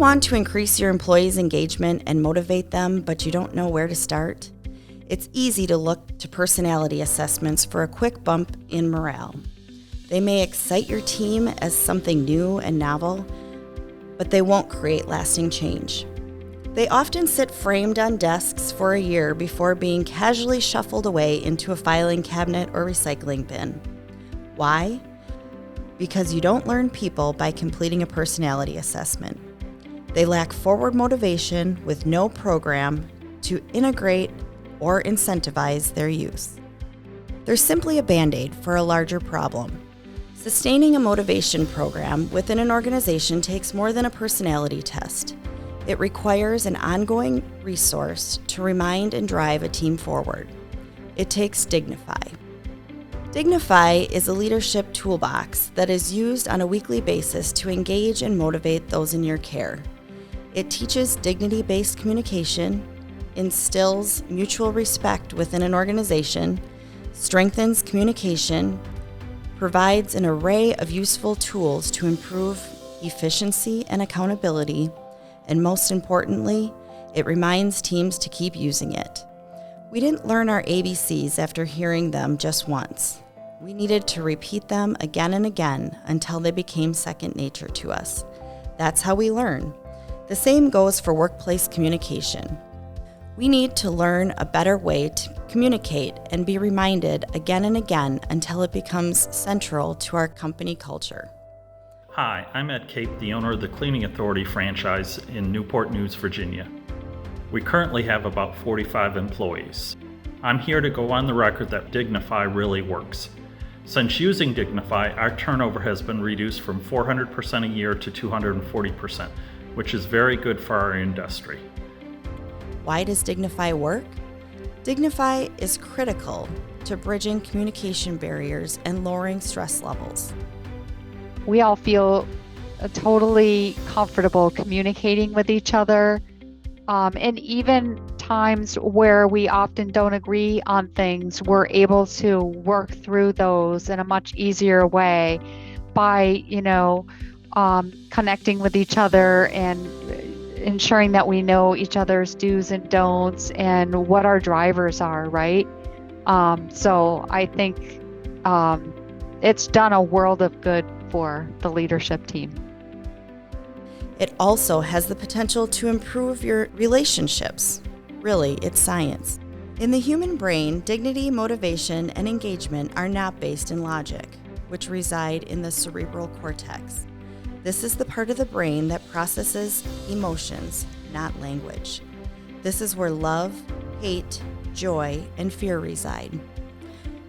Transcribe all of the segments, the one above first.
want to increase your employees' engagement and motivate them, but you don't know where to start? It's easy to look to personality assessments for a quick bump in morale. They may excite your team as something new and novel, but they won't create lasting change. They often sit framed on desks for a year before being casually shuffled away into a filing cabinet or recycling bin. Why? Because you don't learn people by completing a personality assessment. They lack forward motivation with no program to integrate or incentivize their use. They're simply a Band-Aid for a larger problem. Sustaining a motivation program within an organization takes more than a personality test. It requires an ongoing resource to remind and drive a team forward. It takes Dignify. Dignify is a leadership toolbox that is used on a weekly basis to engage and motivate those in your care. It teaches dignity-based communication, instills mutual respect within an organization, strengthens communication, provides an array of useful tools to improve efficiency and accountability, and most importantly, it reminds teams to keep using it. We didn't learn our ABCs after hearing them just once. We needed to repeat them again and again until they became second nature to us. That's how we learn. The same goes for workplace communication. We need to learn a better way to communicate and be reminded again and again until it becomes central to our company culture. Hi, I'm Ed Cape, the owner of the Cleaning Authority franchise in Newport News, Virginia. We currently have about 45 employees. I'm here to go on the record that Dignify really works. Since using Dignify, our turnover has been reduced from 400% a year to 240%, which is very good for our industry. Why does Dignify work? Dignify is critical to bridging communication barriers and lowering stress levels. We all feel totally comfortable communicating with each other, and even times where we often don't agree on things, we're able to work through those in a much easier way by, connecting with each other and ensuring that we know each other's do's and don'ts and what our drivers are, right? So I think it's done a world of good for the leadership team. It also has the potential to improve your relationships. Really, it's science. In the human brain, dignity, motivation, and engagement are not based in logic, which reside in the cerebral cortex. This is the part of the brain that processes emotions, not language. This is where love, hate, joy, and fear reside.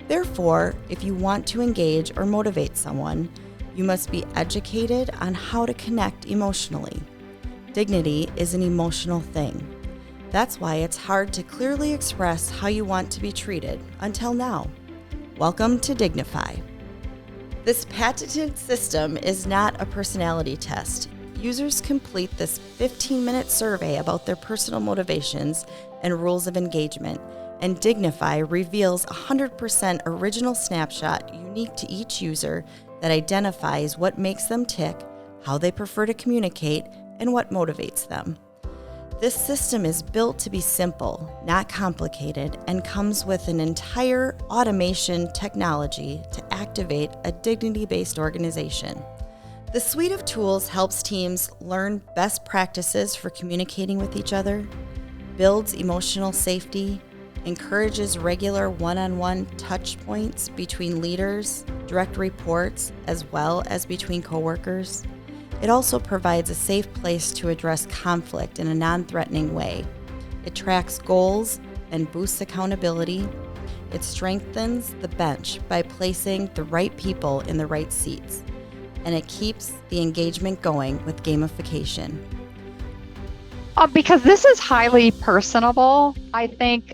Therefore, if you want to engage or motivate someone, you must be educated on how to connect emotionally. Dignity is an emotional thing. That's why it's hard to clearly express how you want to be treated until now. Welcome to Dignify. This patented system is not a personality test. Users complete this 15-minute survey about their personal motivations and rules of engagement, and Dignify reveals a 100% original snapshot unique to each user that identifies what makes them tick, how they prefer to communicate, and what motivates them. This system is built to be simple, not complicated, and comes with an entire automation technology to activate a dignity-based organization. The suite of tools helps teams learn best practices for communicating with each other, builds emotional safety, encourages regular one-on-one touch points between leaders, direct reports, as well as between coworkers. It also provides a safe place to address conflict in a non-threatening way. It tracks goals and boosts accountability. It strengthens the bench by placing the right people in the right seats. And it keeps the engagement going with gamification. Because this is highly personable, I think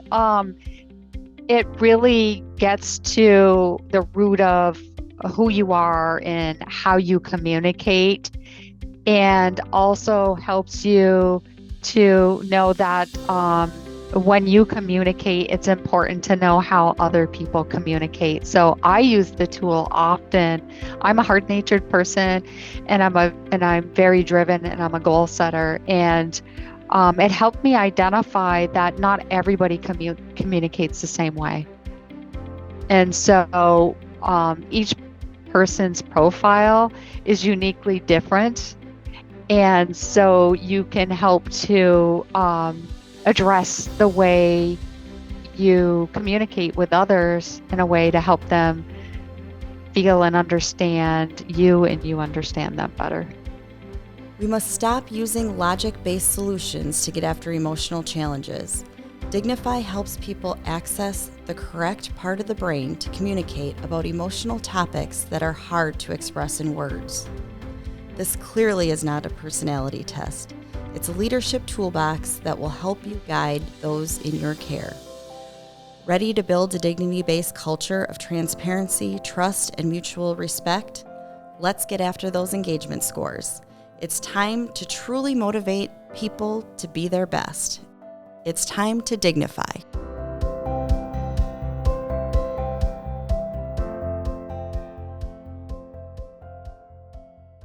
it really gets to the root of who you are and how you communicate, and also helps you to know that when you communicate, it's important to know how other people communicate. So I use the tool often. I'm a hard-natured person, and I'm very driven, and I'm a goal setter. And it helped me identify that not everybody communicates the same way. And so each person's profile is uniquely different. And so you can help to address the way you communicate with others in a way to help them feel and understand you, and you understand them better. We must stop using logic-based solutions to get after emotional challenges. Dignify helps people access the correct part of the brain to communicate about emotional topics that are hard to express in words. This clearly is not a personality test. It's a leadership toolbox that will help you guide those in your care. Ready to build a dignity-based culture of transparency, trust, and mutual respect? Let's get after those engagement scores. It's time to truly motivate people to be their best. It's time to dignify.